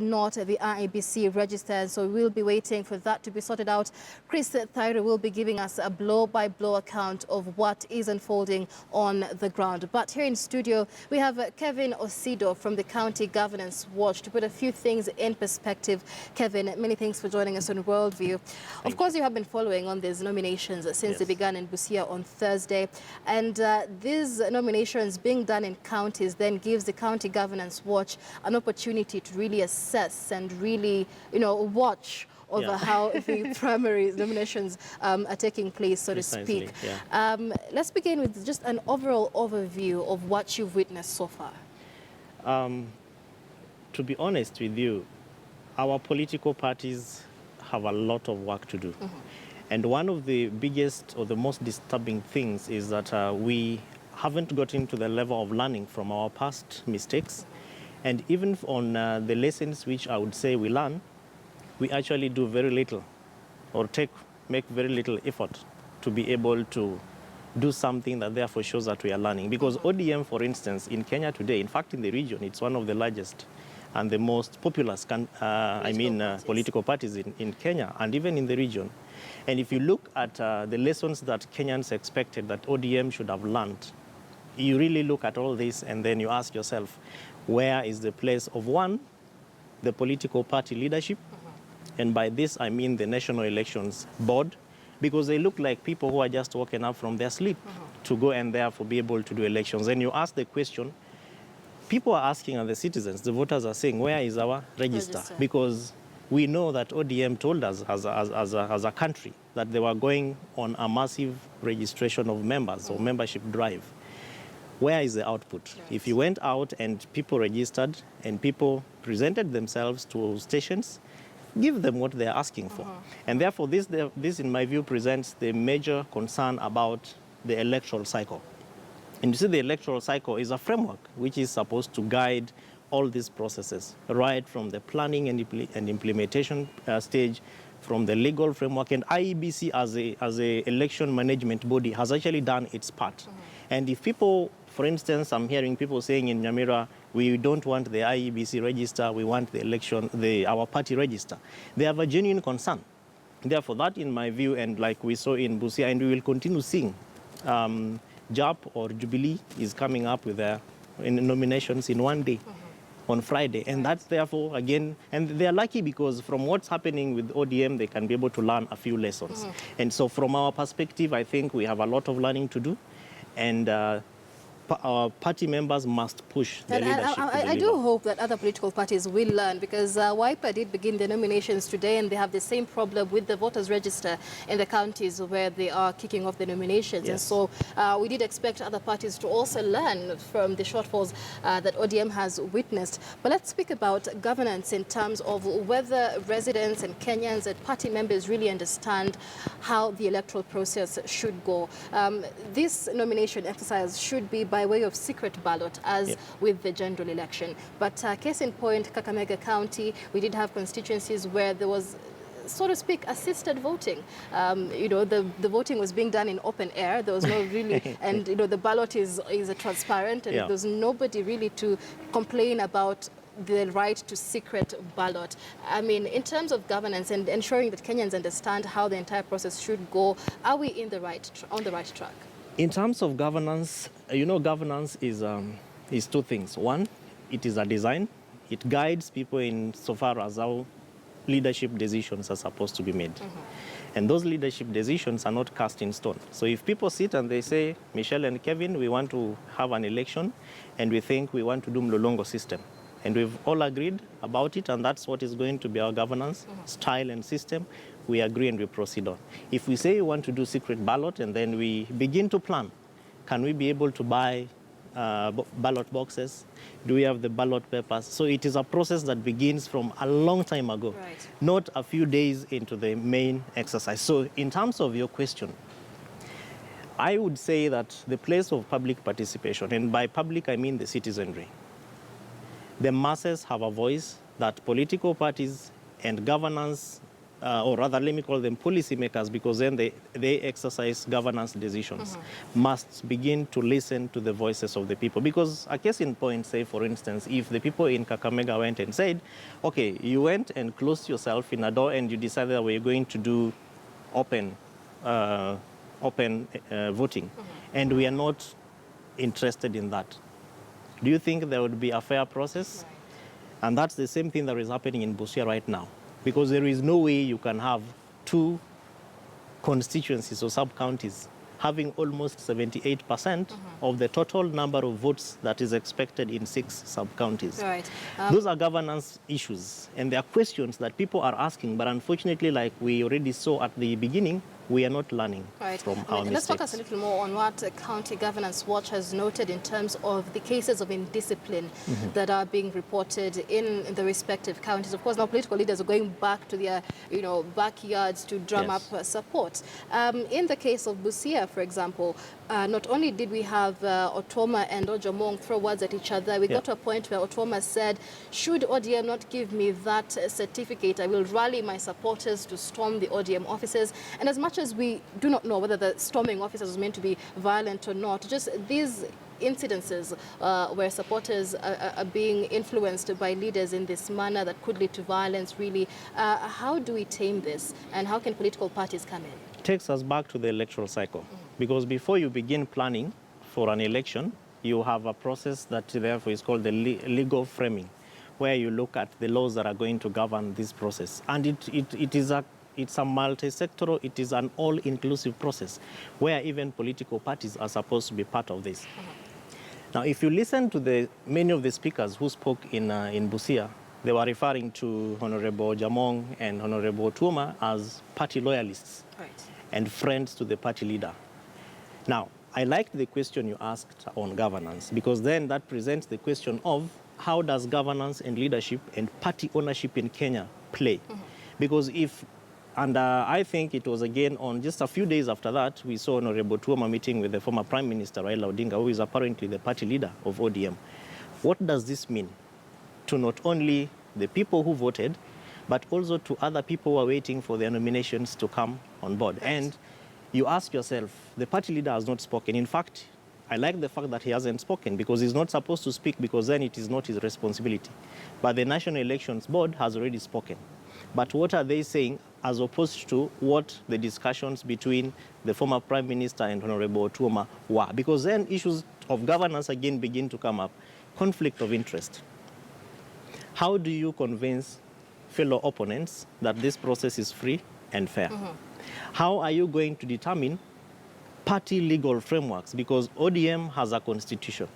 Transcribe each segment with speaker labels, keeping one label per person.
Speaker 1: not the IEBC register, so we'll be waiting for that to be sorted out. Chris Thairo will be giving us a blow-by-blow account of what is unfolding on the ground. But here in studio, we have Kevin Osido from the County Governors Watch to put a few things in perspective. Kevin, many thanks for joining us on Worldview. Of course, you have been following on these nominations since they began in Busia on Thursday. And these nominations being done in counties then gives the County Governors Watch an opportunity to really assess and really, watch over how the primary nominations are taking place, so to speak. Let's begin with just an overall overview of what you've witnessed so far.
Speaker 2: To be honest with you, our political parties have a lot of work to do. And one of the biggest or the most disturbing things is that we haven't gotten to the level of learning from our past mistakes. And even on the lessons which I would say we learn, we actually do very little or make very little effort to be able to do something that therefore shows that we are learning. Because ODM, for instance, in Kenya today, in fact in the region, it's one of the largest and the most populous political parties in Kenya and even in the region. And if you look at the lessons that Kenyans expected that ODM should have learned, you really look at all this and then you ask yourself, where is the place of one, the political party leadership, and by this I mean the National Elections Board, because they look like people who are just woken up from their sleep to go and therefore be able to do elections. And you ask the question, people are asking, and the citizens, the voters are saying, where is our register? Because we know that ODM told us as a country that they were going on a massive registration of members or membership drive. Where is the output? Right. If you went out and people registered and people presented themselves to stations, give them what they're asking for. And therefore, this, in my view, presents the major concern about the electoral cycle. And you see, the electoral cycle is a framework which is supposed to guide all these processes, right from the planning and implementation stage, from the legal framework. And IEBC as a election management body has actually done its part. And if people, for instance, I'm hearing people saying in Nyamira, we don't want the IEBC register, we want our party register. They have a genuine concern. Therefore, that in my view, and like we saw in Busia, and we will continue seeing, JAP or Jubilee is coming up with their nominations in one day. On Friday, and that's therefore again, and they are lucky because from what's happening with ODM, they can be able to learn a few lessons. And so from our perspective, I think we have a lot of learning to do, and our party members must push the leadership.
Speaker 1: I do hope that other political parties will learn, because WIPA did begin the nominations today and they have the same problem with the voters register in the counties where they are kicking off the nominations. And so we did expect other parties to also learn from the shortfalls that ODM has witnessed. But let's speak about governance in terms of whether residents and Kenyans and party members really understand how the electoral process should go. This nomination exercise should be by way of secret ballot, as with the general election. But case in point, Kakamega County, we did have constituencies where there was, so to speak, assisted voting. The voting was being done in open air. There was no really, and the ballot is transparent, and there's nobody really to complain about the right to secret ballot. I mean, in terms of governance and ensuring that Kenyans understand how the entire process should go, are we on the right track?
Speaker 2: In terms of governance, governance is two things. One, it is a design. It guides people in so far as how leadership decisions are supposed to be made. And those leadership decisions are not cast in stone. So if people sit and they say, Michelle and Kevin, we want to have an election and we think we want to do Mlolongo system. And we've all agreed about it, and that's what is going to be our governance style and system. We agree and we proceed on. If we say we want to do secret ballot and then we begin to plan, can we be able to buy ballot boxes? Do we have the ballot papers? So it is a process that begins from a long time ago, not a few days into the main exercise. So in terms of your question, I would say that the place of public participation, and by public I mean the citizenry, the masses have a voice that political parties and governance or rather let me call them policymakers, because then they exercise governance decisions, must begin to listen to the voices of the people. Because a case in point, say for instance, if the people in Kakamega went and said, okay, you went and closed yourself in a door and you decided that we're going to do open voting, and we are not interested in that, do you think there would be a fair process?
Speaker 1: Right.
Speaker 2: And that's the same thing that is happening in Busia right now, because there is no way you can have two constituencies or sub-counties having almost 78% of the total number of votes that is expected in 6 sub-counties.
Speaker 1: Right.
Speaker 2: Those are governance issues, and there are questions that people are asking, but unfortunately, like we already saw at the beginning, we are not learning from our mistakes.
Speaker 1: Let's focus a little more on what County Governors Watch has noted in terms of the cases of indiscipline that are being reported in the respective counties. Of course, now political leaders are going back to their, backyards to drum up support. In the case of Busia, for example, not only did we have Otoma and Ojamong throw words at each other, we got to a point where Otoma said, should ODM not give me that certificate, I will rally my supporters to storm the ODM offices. And as much as we do not know whether the storming officers was meant to be violent or not, just these incidences where supporters are being influenced by leaders in this manner that could lead to violence, really, how do we tame this, and how can political parties come in?
Speaker 2: It takes us back to the electoral cycle, because before you begin planning for an election, you have a process that therefore is called the legal framing, where you look at the laws that are going to govern this process. And it's a multi-sectoral, it is an all-inclusive process, where even political parties are supposed to be part of this. Now, if you listen to many of the speakers who spoke in Busia, they were referring to Honorable Jamong and Honorable Tuoma as party loyalists and friends to the party leader. Now, I liked the question you asked on governance, because then that presents the question of how does governance and leadership and party ownership in Kenya play? Because I think it was again on just a few days after that, we saw Honorable Tuoma meeting with the former Prime Minister Raila Odinga, who is apparently the party leader of ODM. What does this mean to not only the people who voted, but also to other people who are waiting for their nominations to come on board? Yes. And you ask yourself, the party leader has not spoken. In fact, I like the fact that he hasn't spoken, because he's not supposed to speak, because then it is not his responsibility. But the National Elections Board has already spoken. But what are they saying as opposed to what the discussions between the former Prime Minister and Honorable Tuoma were? Because then issues of governance again begin to come up. Conflict of interest. How do you convince fellow opponents that this process is free and fair? How are you going to determine party legal frameworks? Because ODM has a constitution.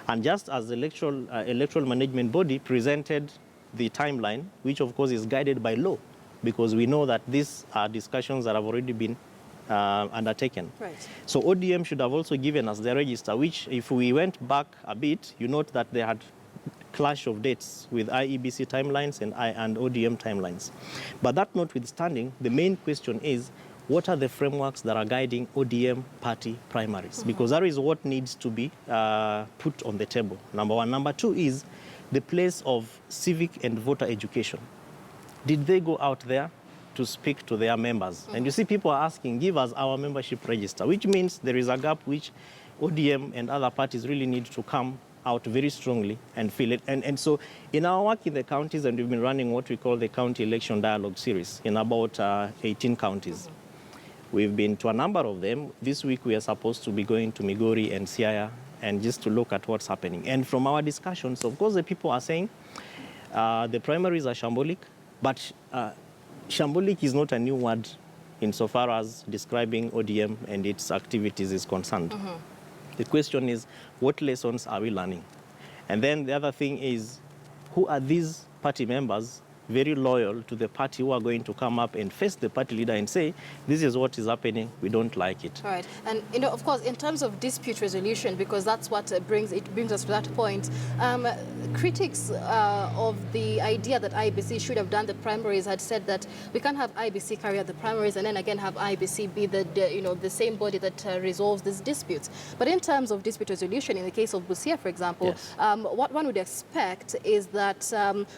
Speaker 2: And just as the electoral management body presented the timeline, which of course is guided by law, because we know that these are discussions that have already been undertaken. Right. So ODM should have also given us the register, which if we went back a bit, you note that they had clash of dates with IEBC timelines and ODM timelines. But that notwithstanding, the main question is, what are the frameworks that are guiding ODM party primaries? Because that is what needs to be put on the table, number one. Number two is the place of civic and voter education. Did they go out there to speak to their members? And you see people are asking, give us our membership register, which means there is a gap which ODM and other parties really need to come out very strongly and fill it. And so in our work in the counties, and we've been running what we call the County Election Dialogue Series in about 18 counties. We've been to a number of them. This week we are supposed to be going to Migori and Siaya, and just to look at what's happening. And from our discussions, of course, the people are saying the primaries are shambolic, but shambolic is not a new word insofar as describing ODM and its activities is concerned. The question is, what lessons are we learning? And then the other thing is, who are these party members very loyal to the party who are going to come up and face the party leader and say, this is what is happening, we don't like it.
Speaker 1: Right. And, of course, in terms of dispute resolution, because that's what brings us to that point, critics of the idea that IBC should have done the primaries had said that we can't have IBC carry out the primaries and then again have IBC be the same body that resolves these disputes. But in terms of dispute resolution, in the case of Busia, for example, yes, what one would expect is that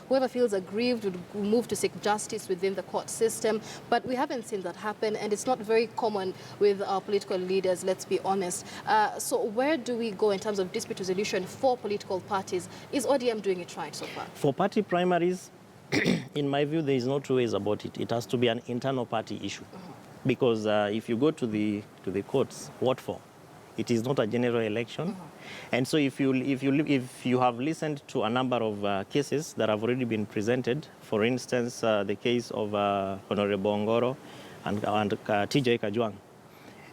Speaker 1: whoever feels aggrieved would would move to seek justice within the court system. But we haven't seen that happen, and it's not very common with our political leaders, let's be honest. So where do we go in terms of dispute resolution for political parties? Is ODM doing it right so far?
Speaker 2: For party primaries, in my view, there is no two ways about it. It has to be an internal party issue. Because if you go to the courts, what for? It is not a general election. And so if you have listened to a number of cases that have already been presented, for instance, the case of Honorable Ngoro and TJ Kajwang,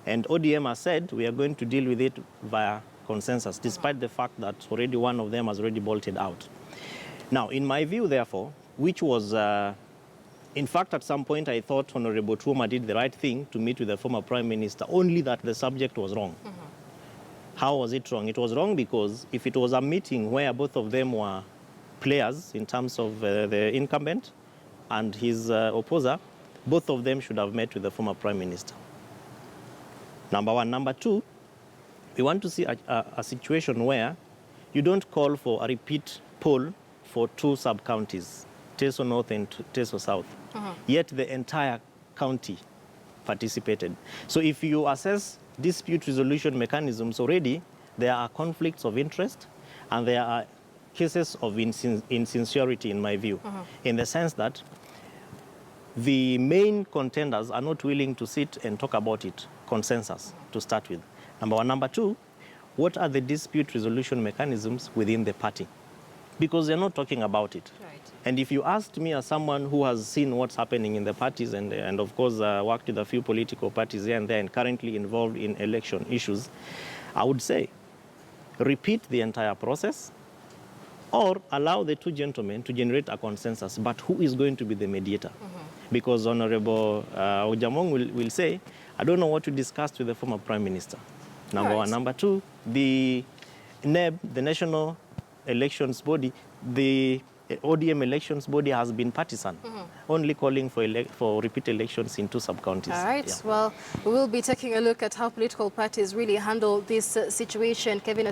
Speaker 2: and ODM has said we are going to deal with it via consensus, despite the fact that already one of them has already bolted out. Now, in my view, therefore, which was, in fact, at some point I thought Honorable Tuoma did the right thing to meet with the former Prime Minister, only that the subject was wrong. How was it wrong? It was wrong because if it was a meeting where both of them were players in terms of the incumbent and his opposer, both of them should have met with the former Prime Minister. Number one. Number two, we want to see a situation where you don't call for a repeat poll for two sub-counties, Teso North and Teso South. Yet the entire county participated. So if you assess dispute resolution mechanisms already, there are conflicts of interest and there are cases of insincerity, in my view, in the sense that the main contenders are not willing to sit and talk about it, consensus, to start with. Number one. Number two, what are the dispute resolution mechanisms within the party? Because they're not talking about it.
Speaker 1: Right.
Speaker 2: And if you asked me as someone who has seen what's happening in the parties and of course worked with a few political parties here and there and currently involved in election issues, I would say repeat the entire process or allow the two gentlemen to generate a consensus. But who is going to be the mediator? Because Honorable Ojamong will say, I don't know what you discussed with the former Prime Minister. Number one. Number two, the NEB, the National Elections Body, the ODM elections body has been partisan, only calling for repeat elections in two sub-counties.
Speaker 1: All right. Yeah. Well, we will be taking a look at how political parties really handle this situation. Kevin